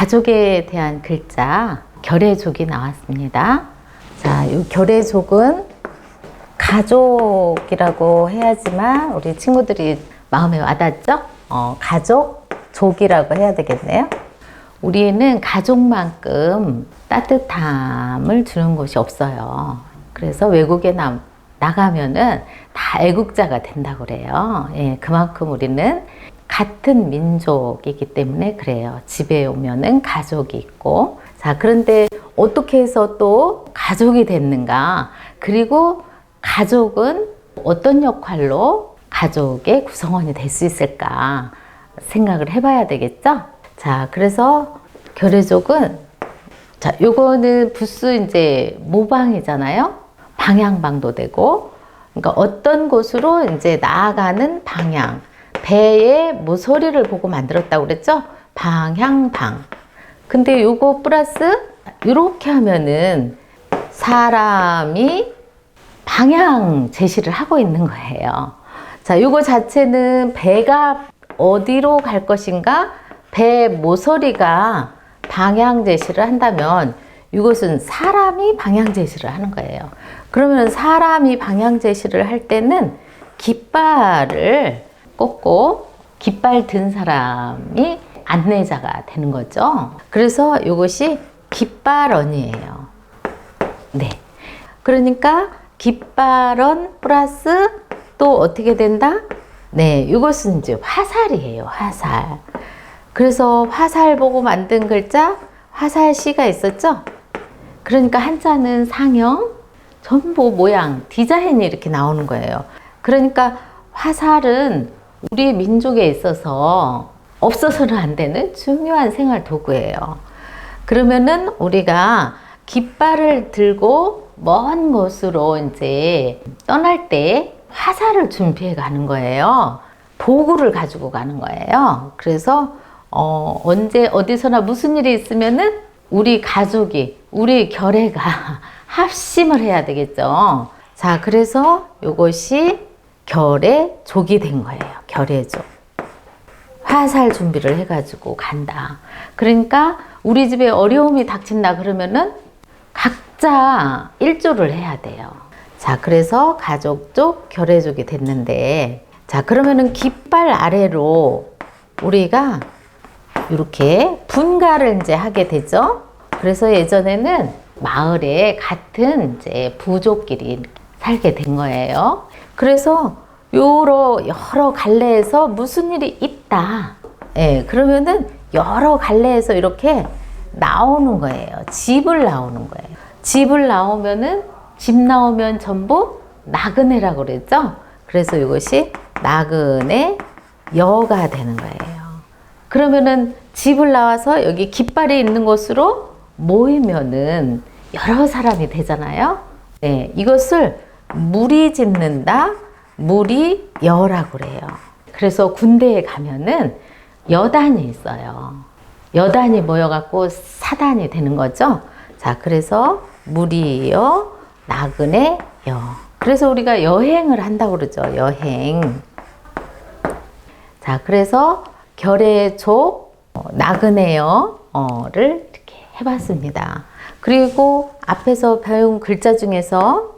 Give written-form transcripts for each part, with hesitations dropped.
가족에 대한 글자 결의족이 나왔습니다. 자, 이 결의족은 가족이라고 해야지만 우리 친구들이 마음에 와닿죠? 가족, 족이라고 해야 되겠네요. 우리는 가족만큼 따뜻함을 주는 곳이 없어요. 그래서 외국에 나가면은 다 애국자가 된다고 그래요. 예, 그만큼 우리는 같은 민족이기 때문에 그래요. 집에 오면은 가족이 있고. 자, 그런데 어떻게 해서 또 가족이 됐는가? 그리고 가족은 어떤 역할로 가족의 구성원이 될 수 있을까? 생각을 해봐야 되겠죠? 자, 그래서 결의족은, 자, 요거는 부스 이제 모방이잖아요? 방향방도 되고, 그러니까 어떤 곳으로 이제 나아가는 방향, 배의 모서리를 보고 만들었다고 그랬죠? 방향방. 근데 요거 플러스 이렇게 하면은 사람이 방향 제시를 하고 있는 거예요. 자, 요거 자체는 배가 어디로 갈 것인가? 배 모서리가 방향 제시를 한다면 이것은 사람이 방향 제시를 하는 거예요. 그러면 사람이 방향 제시를 할 때는 깃발을 꽂고 깃발 든 사람이 안내자가 되는 거죠. 그래서 이것이 깃발언이에요. 네. 그러니까 깃발언 플러스 또 어떻게 된다? 네, 이것은 이제 화살이에요. 화살. 그래서 화살 보고 만든 글자 화살시가 있었죠? 그러니까 한자는 상형, 전부 모양, 디자인이 이렇게 나오는 거예요. 그러니까 화살은 우리 민족에 있어서 없어서는 안 되는 중요한 생활 도구예요. 그러면은 우리가 깃발을 들고 먼 곳으로 이제 떠날 때 화살을 준비해 가는 거예요. 도구를 가지고 가는 거예요. 그래서 언제 어디서나 무슨 일이 있으면은 우리 가족이, 우리 결의가 합심을 해야 되겠죠. 자, 그래서 이것이 결의족이 된 거예요. 결의족. 화살 준비를 해가지고 간다. 그러니까 우리 집에 어려움이 닥친다 그러면은 각자 일조를 해야 돼요. 자, 그래서 가족족, 결의족이 됐는데, 자, 그러면은 깃발 아래로 우리가 이렇게 분가를 이제 하게 되죠. 그래서 예전에는 마을에 같은 이제 부족끼리 살게 된 거예요. 그래서 여러 갈래에서 무슨 일이 있다. 예, 그러면은 여러 갈래에서 이렇게 나오는 거예요. 집을 나오는 거예요. 집을 나오면은 집 나오면 전부 나그네라고 그랬죠. 그래서 이것이 나그네 여가 되는 거예요. 그러면은 집을 나와서 여기 깃발이 있는 곳으로 모이면은 여러 사람이 되잖아요. 네, 이것을 무리 짓는다, 무리여라고 그래요. 그래서 군대에 가면은 여단이 있어요. 여단이 모여갖고 사단이 되는 거죠. 자, 그래서 무리여, 나그네, 여. 그래서 우리가 여행을 한다고 그러죠. 여행. 자, 그래서 결의족, 나그네여를 이렇게 해봤습니다. 그리고 앞에서 배운 글자 중에서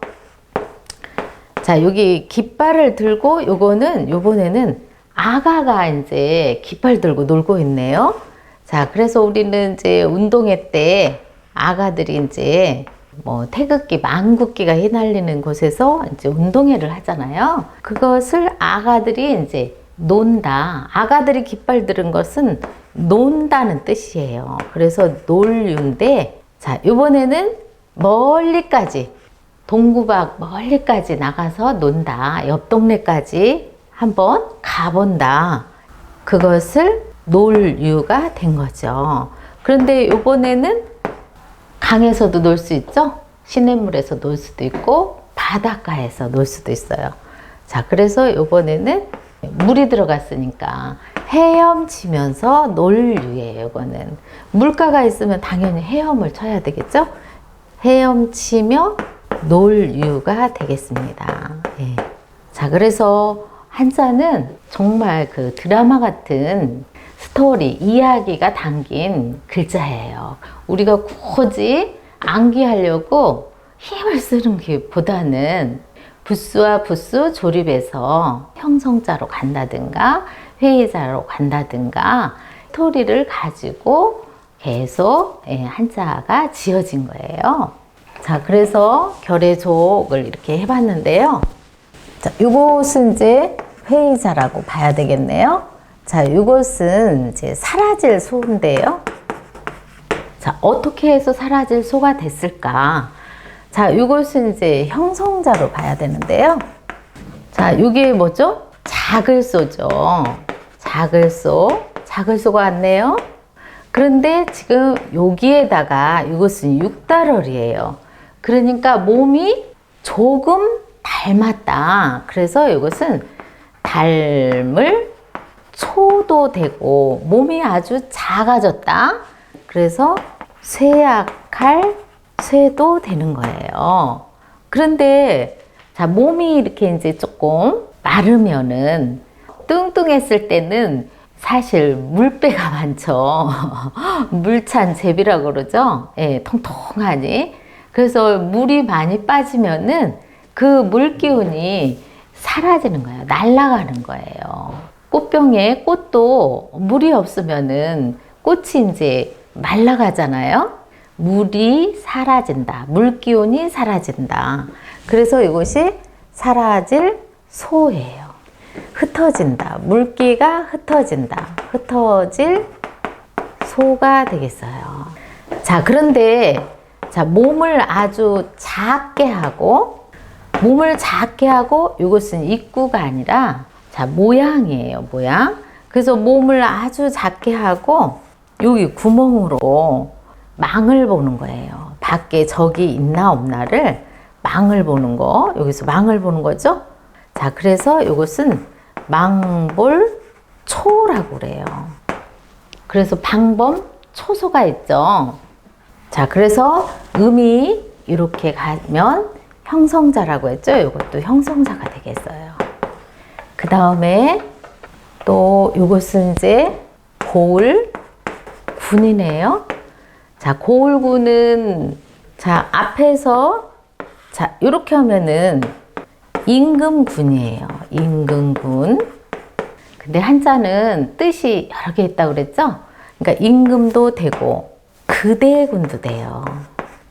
자, 여기 깃발을 들고 요번에는 아가가 이제 깃발 들고 놀고 있네요. 자, 그래서 우리는 이제 운동회 때 아가들이 이제 뭐 태극기, 망국기가 휘날리는 곳에서 이제 운동회를 하잖아요. 그것을 아가들이 이제 논다. 아가들이 깃발 들은 것은 논다는 뜻이에요. 그래서 놀유인데, 자, 이번에는 멀리까지, 동구박 멀리까지 나가서 논다. 옆 동네까지 한번 가본다. 그것을 놀유가 된 거죠. 그런데 이번에는 강에서도 놀 수 있죠. 시냇물에서 놀 수도 있고 바닷가에서 놀 수도 있어요. 자, 그래서 이번에는 물이 들어갔으니까 헤엄치면서 놀유예요. 이거는 물가가 있으면 당연히 헤엄을 쳐야 되겠죠. 헤엄치며 놀유가 되겠습니다. 예. 자, 그래서 한자는 정말 그 드라마 같은 스토리, 이야기가 담긴 글자예요. 우리가 굳이 암기하려고 힘을 쓰는 게 보다는 부수와 부수 조립해서 형성자로 간다든가 회의자로 간다든가 스토리를 가지고 계속 한자가 지어진 거예요. 자, 그래서 결의족을 이렇게 해봤는데요. 자, 이것은 이제 회의자라고 봐야 되겠네요. 자, 이것은 이제 사라질 소인데요. 자, 어떻게 해서 사라질 소가 됐을까? 자, 이것은 이제 형성자로 봐야 되는데요. 자, 이게 뭐죠? 작을 소죠. 작을 소. 작을 소가 왔네요. 그런데 지금 여기에다가 이것은 육달월이에요. 그러니까 몸이 조금 닮았다. 그래서 이것은 닮을 초도 되고 몸이 아주 작아졌다. 그래서 쇠약할 쇠도 되는 거예요. 그런데 자, 몸이 이렇게 이제 조금 마르면은 뚱뚱했을 때는 사실 물배가 많죠. 물찬 제비라고 그러죠. 예, 통통하니. 그래서 물이 많이 빠지면은 그 물 기운이 사라지는 거예요. 날아가는 거예요. 꽃병에 꽃도 물이 없으면은 꽃이 이제 말라가잖아요. 물이 사라진다. 물 기운이 사라진다. 그래서 이것이 사라질 소예요. 흩어진다. 물기가 흩어진다. 흩어질 소가 되겠어요. 자, 그런데 자, 몸을 아주 작게 하고 이것은 입구가 아니라 자, 모양이에요. 모양. 그래서 몸을 아주 작게 하고 여기 구멍으로 망을 보는 거예요. 밖에 적이 있나 없나를 망을 보는 거. 여기서 망을 보는 거죠. 자, 그래서 이것은 망볼초라고 그래요. 그래서 방범 초소가 있죠. 자, 그래서 음이 이렇게 가면 형성자라고 했죠. 이것도 형성자가 되겠어요. 그 다음에 또 이것은 이제 고을군이네요. 자, 고을군은 자, 앞에서 자, 이렇게 하면은 임금군이에요. 임금군. 근데 한자는 뜻이 여러 개 있다고 그랬죠? 그러니까 임금도 되고 그대군도 돼요.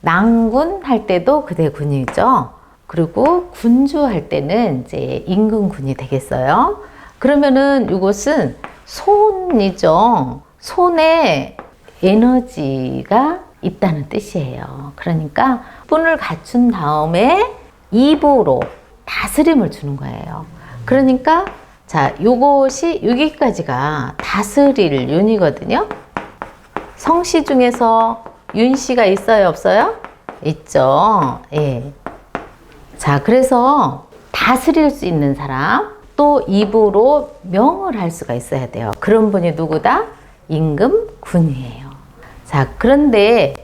낭군 할 때도 그대군이죠. 그리고 군주 할 때는 이제 임금군이 되겠어요. 그러면은 이것은 손이죠. 손에 에너지가 있다는 뜻이에요. 그러니까 뿔을 갖춘 다음에 입으로 다스림을 주는 거예요. 그러니까 자, 요것이 여기까지가 다스릴 윤이거든요. 성씨 중에서 윤씨가 있어요, 없어요? 있죠. 예. 자, 그래서 다스릴 수 있는 사람, 또 입으로 명을 할 수가 있어야 돼요. 그런 분이 누구다? 임금군이에요. 자, 그런데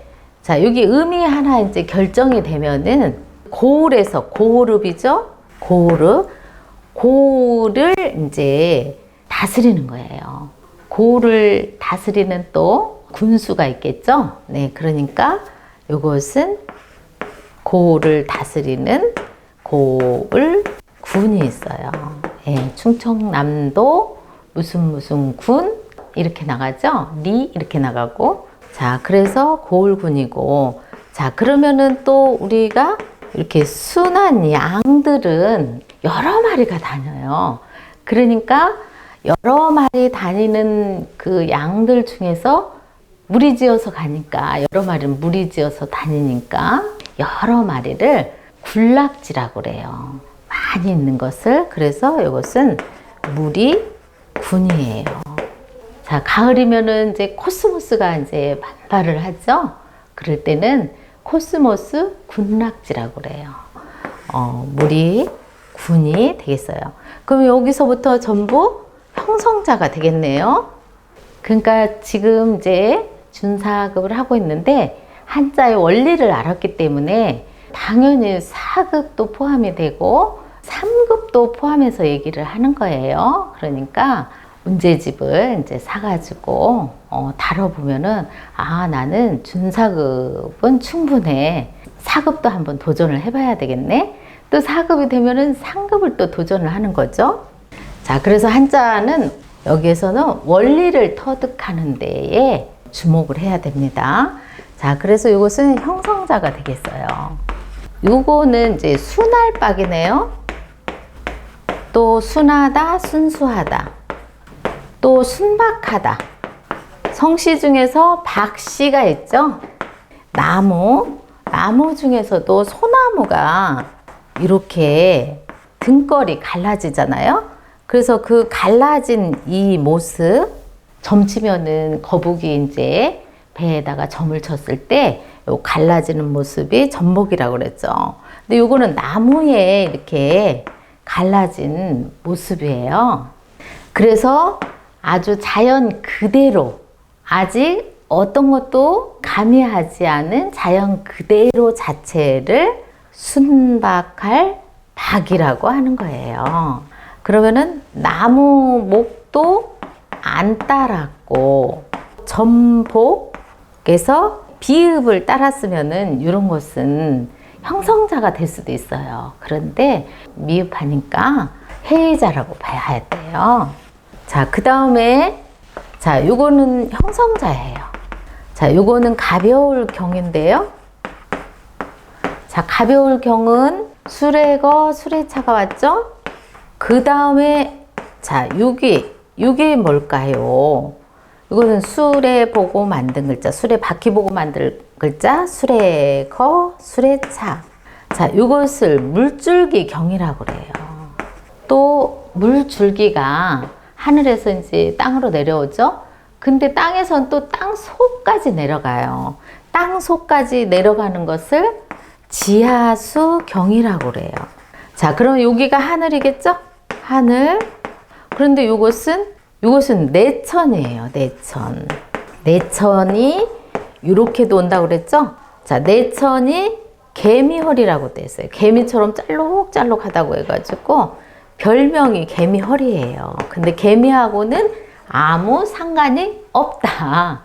자, 여기 음이 하나 이제 결정이 되면은 고을에서 고을읍이죠. 고을을 이제 다스리는 거예요. 고을을 다스리는 또 군수가 있겠죠. 네, 그러니까 이것은 고을을 다스리는 고을군이 있어요. 예, 충청남도 무슨 군 이렇게 나가죠. 리 이렇게 나가고. 자, 그래서 고을군이고. 자, 그러면은 또 우리가 이렇게 순한 양들은 여러 마리가 다녀요. 그러니까 여러 마리 다니는 그 양들 중에서 무리지어서 가니까, 여러 마리는 무리지어서 다니니까 여러 마리를 군락지라고 그래요. 많이 있는 것을. 그래서 이것은 무리군이에요. 자, 가을이면은 이제 코스모스가 이제 반발을 하죠. 그럴 때는 코스모스 군락지라고 그래요. 무리군이 되겠어요. 그럼 여기서부터 전부 형성자가 되겠네요. 그러니까 지금 이제 준사급을 하고 있는데 한자의 원리를 알았기 때문에 당연히 4급도 포함이 되고 3급도 포함해서 얘기를 하는 거예요. 그러니까 문제집을 이제 사가지고 다뤄보면은 나는 준사급은 충분해. 4급도 한번 도전을 해봐야 되겠네. 또 4급이 되면은 상급을 또 도전을 하는 거죠. 자, 그래서 한자는 여기에서는 원리를 터득하는 데에 주목을 해야 됩니다. 자, 그래서 이것은 형성자가 되겠어요. 요거는 이제 순할박이네요. 또 순하다, 순수하다, 또 순박하다. 성씨 중에서 박씨가 있죠. 나무 중에서도 소나무가 이렇게 등걸이 갈라지잖아요. 그래서 그 갈라진 이 모습, 점치면은 거북이 이제 배에다가 점을 쳤을 때 요 갈라지는 모습이 점복이라고 그랬죠. 근데 요거는 나무에 이렇게 갈라진 모습이에요. 그래서 아주 자연 그대로, 아직 어떤 것도 가미하지 않은 자연 그대로 자체를 순박할 박이라고 하는 거예요. 그러면은 나무 목도 안 따랐고 점복에서 비읍을 따랐으면은 이런 것은 형성자가 될 수도 있어요. 그런데 미흡하니까 해이자라고 봐야 돼요. 자, 그 다음에 자, 요거는 형성자예요. 자, 요거는 가벼울 경인데요. 자, 가벼울 경은 수레거, 수레차가 왔죠? 그 다음에 자, 요게 뭘까요? 이거는 수레 보고 만든 글자, 수레 바퀴 보고 만든 글자, 수레거, 수레차. 자, 이것을 물줄기 경이라고 그래요. 또 물줄기가 하늘에서 이제 땅으로 내려오죠. 근데 땅에선 또 땅 속까지 내려가요. 땅 속까지 내려가는 것을 지하수 경이라고 그래요. 자, 그럼 여기가 하늘이겠죠? 하늘. 그런데 요것은 내천이에요. 내천. 내천이 이렇게도 온다고 그랬죠? 자, 내천이 개미허리라고 돼 있어요. 개미처럼 짤록짤록하다고 해가지고 별명이 개미허리예요. 근데 개미하고는 아무 상관이 없다.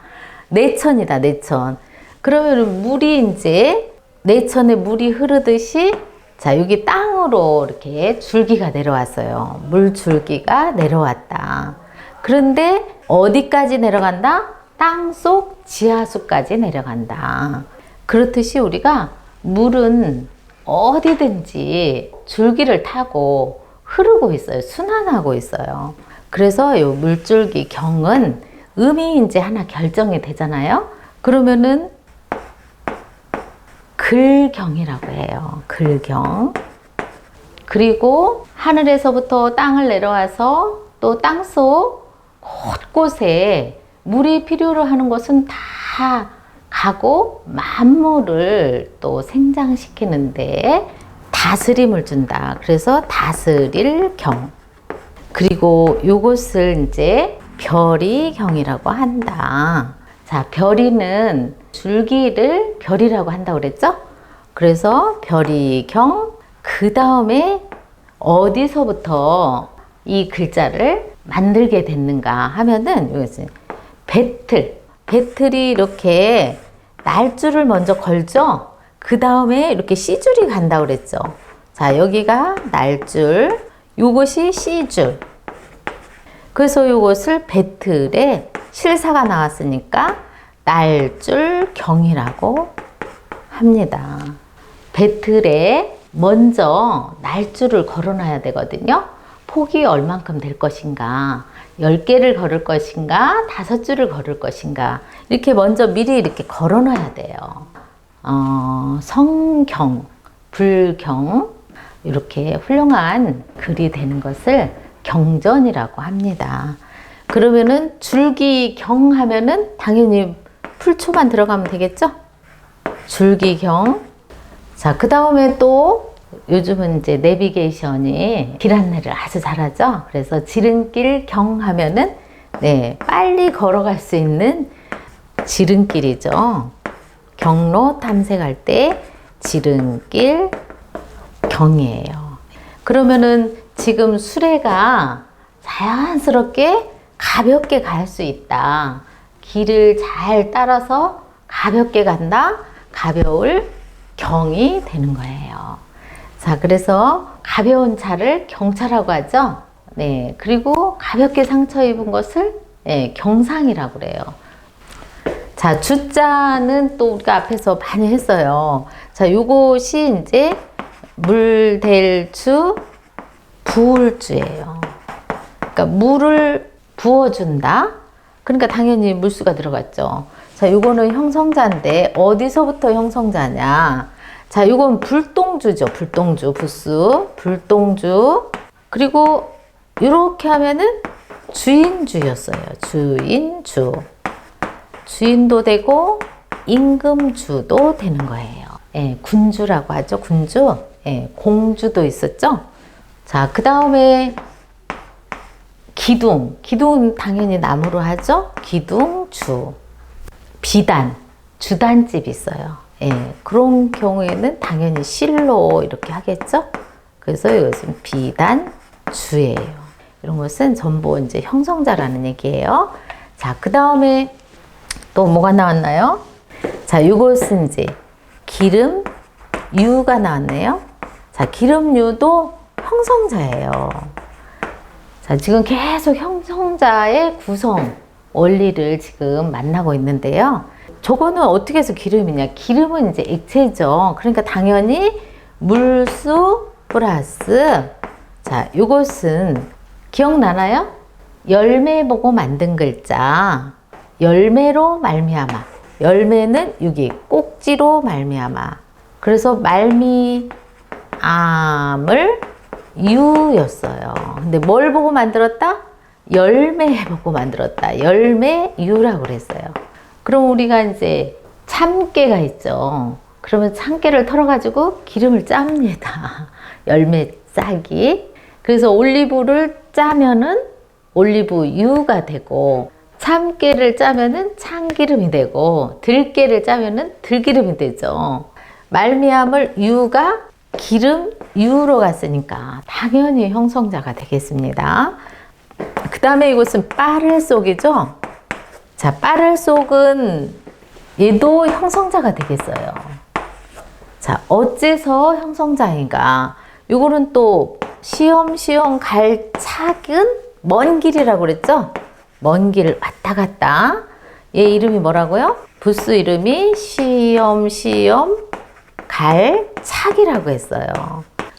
내천이다, 내천. 그러면 물이 이제 내천에 물이 흐르듯이 자, 여기 땅으로 이렇게 줄기가 내려왔어요. 물줄기가 내려왔다. 그런데 어디까지 내려간다? 땅속 지하수까지 내려간다. 그렇듯이 우리가 물은 어디든지 줄기를 타고 흐르고 있어요. 순환하고 있어요. 그래서 이 물줄기 경은 음이 이제 하나 결정이 되잖아요. 그러면은 글경이라고 해요. 글경. 그리고 하늘에서부터 땅을 내려와서 또 땅속 곳곳에 물이 필요로 하는 것은 다 가고 만물을 또 생장시키는데 다스림을 준다. 그래서 다스릴 경. 그리고 요것을 이제 별이경이라고 한다. 자, 별이는 줄기를 별이라고 한다고 그랬죠? 그래서 별이경, 그 다음에 어디서부터 이 글자를 만들게 됐는가 하면은 이것은 배틀이 이렇게 날줄을 먼저 걸죠? 그 다음에 이렇게 씨줄이 간다고 그랬죠? 자, 여기가 날줄, 요것이 씨줄. 그래서 요것을 배틀에 실사가 나왔으니까 날줄경이라고 합니다. 배틀에 먼저 날줄을 걸어놔야 되거든요. 폭이 얼만큼 될 것인가, 10개를 걸을 것인가, 5줄을 걸을 것인가, 이렇게 먼저 미리 이렇게 걸어놔야 돼요. 성경, 불경, 이렇게 훌륭한 글이 되는 것을 경전이라고 합니다. 그러면은 줄기경 하면은 당연히 풀초만 들어가면 되겠죠? 줄기경. 자, 그 다음에 또 요즘은 이제 내비게이션이 길 안내를 아주 잘하죠. 그래서 지름길 경 하면은 네, 빨리 걸어갈 수 있는 지름길이죠. 경로 탐색할 때 지름길 경이에요. 그러면은 지금 수레가 자연스럽게 가볍게 갈 수 있다. 길을 잘 따라서 가볍게 간다. 가벼울 경이 되는 거예요. 자, 그래서 가벼운 차를 경차라고 하죠. 네, 그리고 가볍게 상처 입은 것을 경상이라고 그래요. 자, 주자는 또 우리가 앞에서 많이 했어요. 자, 요것이 이제 물댈 주, 부을 주예요. 그러니까 물을 부어준다. 그러니까 당연히 물수가 들어갔죠. 자, 요거는 형성자인데 어디서부터 형성자냐? 자, 요건 불동주죠. 불동주, 부수, 불동주. 그리고 이렇게 하면은 주인주였어요. 주인주. 주인도 되고 임금주도 되는 거예요. 예, 군주라고 하죠. 군주. 예, 공주도 있었죠. 자, 그 다음에 기둥. 기둥은 당연히 나무로 하죠. 기둥주. 비단. 주단집이 있어요. 예, 그런 경우에는 당연히 실로 이렇게 하겠죠. 그래서 이것은 비단주예요. 이런 것은 전부 이제 형성자라는 얘기예요. 자, 그 다음에 또 뭐가 나왔나요? 자, 이것은 이제 기름유가 나왔네요. 자, 기름유도 형성자예요. 자, 지금 계속 형성자의 구성 원리를 지금 만나고 있는데요. 저거는 어떻게 해서 기름이냐? 기름은 이제 액체죠. 그러니까 당연히 물수 플러스, 자, 요것은 기억나나요? 열매 보고 만든 글자. 열매로 말미암아. 열매는 여기 꼭지로 말미암아. 그래서 말미암을 유였어요. 근데 뭘 보고 만들었다? 열매 보고 만들었다. 열매유라고 그랬어요. 그럼 우리가 이제 참깨가 있죠. 그러면 참깨를 털어가지고 기름을 짭니다. 열매 짜기. 그래서 올리브를 짜면은 올리브유가 되고, 참깨를 짜면은 참기름이 되고, 들깨를 짜면은 들기름이 되죠. 말미암을 유가 기름유로 갔으니까 당연히 형성자가 되겠습니다. 그 다음에 이것은 빠를 속이죠. 자, 빠를 속은 얘도 형성자가 되겠어요. 자, 어째서 형성자인가? 요거는 또 시험시험 갈 착은 먼 길이라고 그랬죠? 먼 길 왔다 갔다. 얘 이름이 뭐라고요? 부스 이름이 시험시험 갈 착이라고 했어요.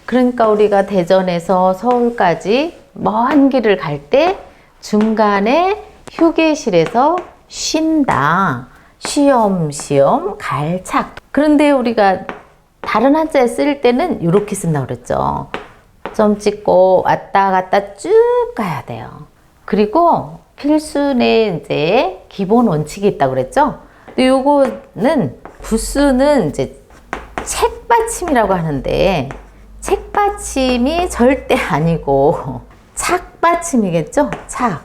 그러니까 우리가 대전에서 서울까지 먼 길을 갈 때 중간에 휴게실에서 쉰다. 시험시험 갈 착. 그런데 우리가 다른 한자에 쓸 때는 이렇게 쓴다고 그랬죠. 점 찍고 왔다 갔다 쭉 가야 돼요. 그리고 필순에 이제 기본 원칙이 있다고 그랬죠. 근데 요거는 부수는 이제 책받침이라고 하는데, 책받침이 절대 아니고 착받침이겠죠. 착.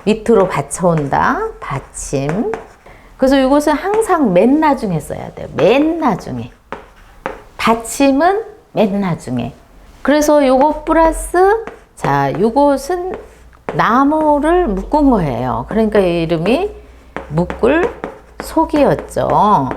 밑으로 받쳐온다. 받침. 그래서 이것은 항상 맨 나중에 써야 돼요. 맨 나중에. 받침은 맨 나중에. 그래서 요거 플러스, 자, 요것은 나무를 묶은 거예요. 그러니까 이름이 묶을 속이었죠.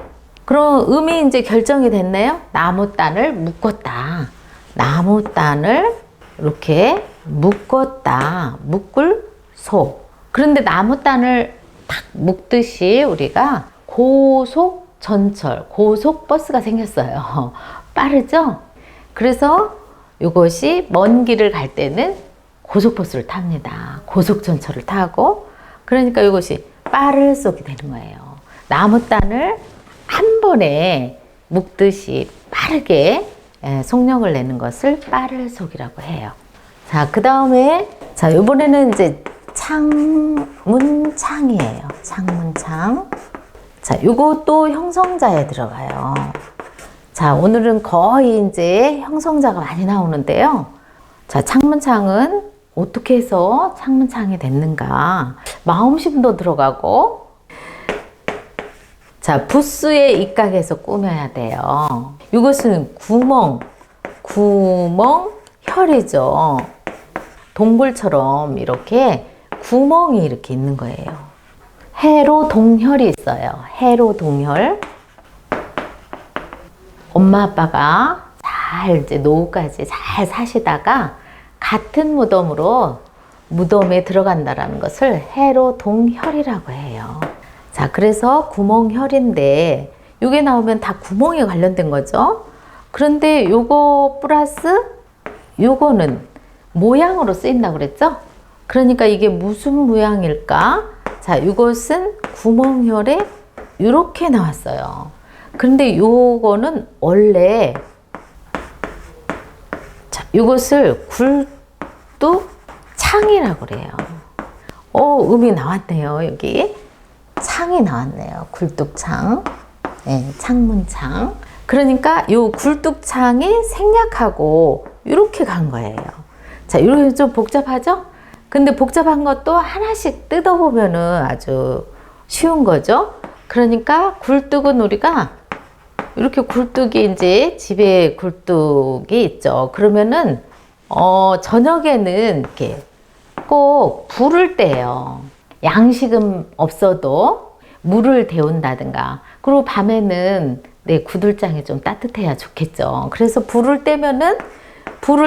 그럼 음이 이제 결정이 됐네요. 나무단을 묶었다. 나무단을 이렇게 묶었다. 묶을 속. 그런데 나무단을 탁 묶듯이 우리가 고속전철, 고속버스가 생겼어요. 빠르죠? 그래서 이것이 먼 길을 갈 때는 고속버스를 탑니다. 고속전철을 타고. 그러니까 이것이 빠를 속이 되는 거예요. 나무단을 한 번에 묶듯이 빠르게 속력을 내는 것을 빠를 속이라고 해요. 자, 그 다음에, 자, 이번에는 이제 창문창이에요. 창문창. 자, 요것도 형성자에 들어가요. 자, 오늘은 거의 이제 형성자가 많이 나오는데요. 자, 창문창은 어떻게 해서 창문창이 됐는가? 마음심도 들어가고, 자, 부스의 입각에서 꾸며야 돼요. 이것은 구멍혈이죠. 동굴처럼 이렇게 구멍이 이렇게 있는 거예요. 해로 동혈이 있어요. 해로 동혈. 엄마 아빠가 잘 이제 노후까지 잘 사시다가 같은 무덤에 들어간다라는 것을 해로 동혈이라고 해요. 자, 그래서 구멍혈인데 이게 나오면 다 구멍에 관련된 거죠. 그런데 요거 플러스 요거는 모양으로 쓰인다고 그랬죠? 그러니까 이게 무슨 모양일까? 자, 이것은 구멍혈에 이렇게 나왔어요. 그런데 요거는 원래 자, 이것을 굴뚝창이라고 그래요. 음이 나왔네요. 여기 창이 나왔네요. 굴뚝창. 네, 창문창. 그러니까 요 굴뚝창이 생략하고 이렇게 간 거예요. 자, 이렇게 좀 복잡하죠? 근데 복잡한 것도 하나씩 뜯어보면은 아주 쉬운 거죠. 그러니까 굴뚝은 우리가 이렇게 굴뚝이 이제 집에 굴뚝이 있죠. 그러면은 저녁에는 이렇게 꼭 불을 떼요. 양식은 없어도 물을 데운다든가. 그리고 밤에는 내 구들장이 좀 따뜻해야 좋겠죠. 그래서 불을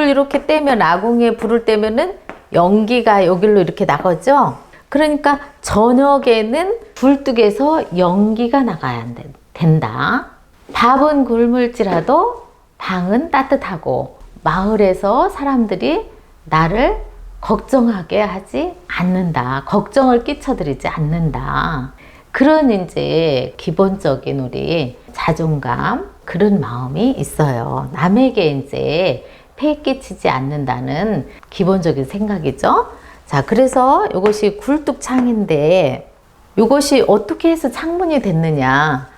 이렇게 떼면 아궁이에 불을 떼면은 연기가 여기로 이렇게 나가죠. 그러니까 저녁에는 굴뚝에서 연기가 나가야 된다. 밥은 굶을지라도 방은 따뜻하고 마을에서 사람들이 나를 걱정하게 하지 않는다. 걱정을 끼쳐드리지 않는다. 그런 이제 기본적인 우리 자존감, 그런 마음이 있어요. 남에게 이제 폐 끼치지 않는다는 기본적인 생각이죠. 자, 그래서 이것이 굴뚝창인데 이것이 어떻게 해서 창문이 됐느냐.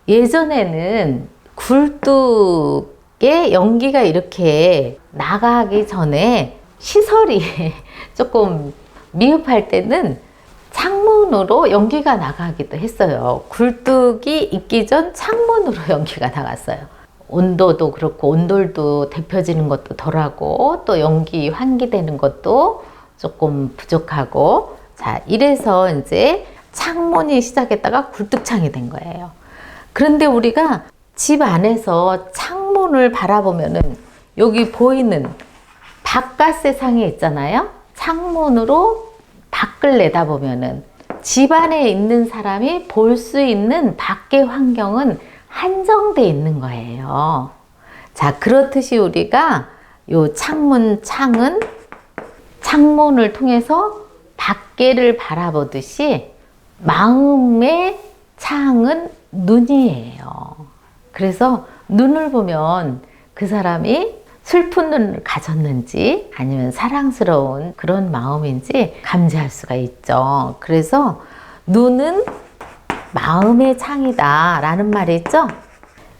예전에는 굴뚝에 연기가 이렇게 나가기 전에 시설이 조금 미흡할 때는 창문으로 연기가 나가기도 했어요. 굴뚝이 있기 전 창문으로 연기가 나갔어요. 온도도 그렇고 온돌도 데펴지는 것도 덜하고 또 연기 환기되는 것도 조금 부족하고, 자, 이래서 이제 창문이 시작했다가 굴뚝창이 된 거예요. 그런데 우리가 집 안에서 창문을 바라보면은 여기 보이는 바깥 세상이 있잖아요. 창문으로 밖을 내다보면은 집 안에 있는 사람이 볼 수 있는 밖의 환경은 한정돼 있는 거예요. 자, 그렇듯이 우리가 요 창문을 통해서 밖에를 바라보듯이 마음의 창은 눈이에요. 그래서 눈을 보면 그 사람이 슬픈 눈을 가졌는지 아니면 사랑스러운 그런 마음인지 감지할 수가 있죠. 그래서 눈은 마음의 창이다 라는 말이 있죠.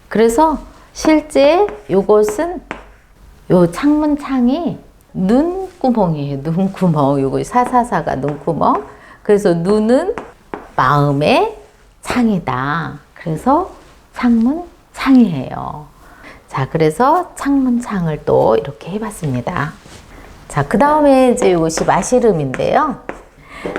그래서 실제 요것은 요 창문창이 눈구멍이에요. 눈구멍. 요거 444가 눈구멍. 그래서 눈은 마음의 창이다. 그래서 창문창이에요. 자, 그래서 창문창을 또 이렇게 해봤습니다. 자, 그 다음에 이제 이것이 마시름인데요.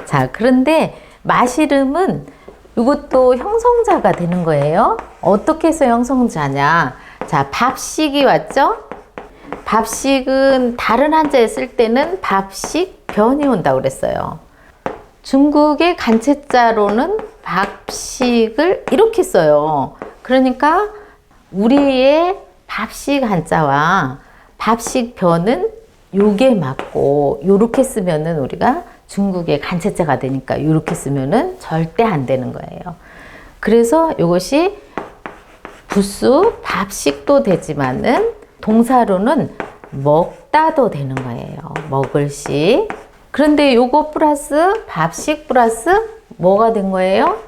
자, 그런데 마시름은 이것도 형성자가 되는 거예요. 어떻게 해서 형성자냐? 자, 밥식이 왔죠? 밥식은 다른 한자에 쓸 때는 밥식 변이 온다고 그랬어요. 중국의 간체자로는 밥식을 이렇게 써요. 그러니까 우리의 밥식 한자와 밥식 변은 요게 맞고, 요렇게 쓰면은 우리가 중국의 간체자가 되니까 요렇게 쓰면은 절대 안 되는 거예요. 그래서 요것이 부수 밥식도 되지만은 동사로는 먹다도 되는 거예요. 먹을 식. 그런데 요거 플러스 밥식 플러스 뭐가 된 거예요?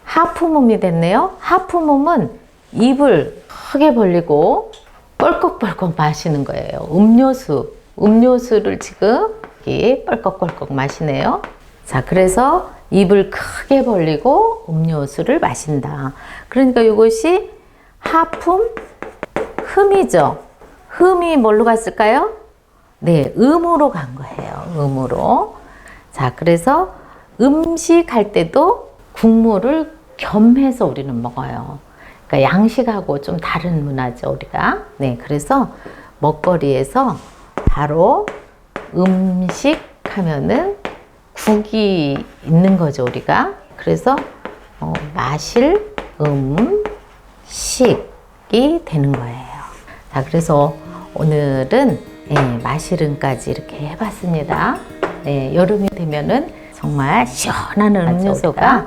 하프몸이 됐네요. 하프몸은 입을 크게 벌리고 뻘꺽뻘꺽 마시는 거예요. 음료수를 지금 이렇게 뻘꺽뻘꺽 마시네요. 자, 그래서 입을 크게 벌리고 음료수를 마신다. 그러니까 이것이 하품, 흠이죠. 흠이 뭘로 갔을까요? 네, 음으로 간 거예요. 음으로. 자, 그래서 음식 할 때도 국물을 겸해서 우리는 먹어요. 그러니까 양식하고 좀 다른 문화죠, 우리가. 네, 그래서 먹거리에서 바로 음식 하면은 국이 있는 거죠, 우리가. 그래서 마실 음식이 되는 거예요. 자, 그래서 오늘은 마실음까지 이렇게 해봤습니다. 네, 여름이 되면은 정말 시원한 음료수가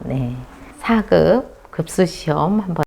네, 4급 급수 시험 한번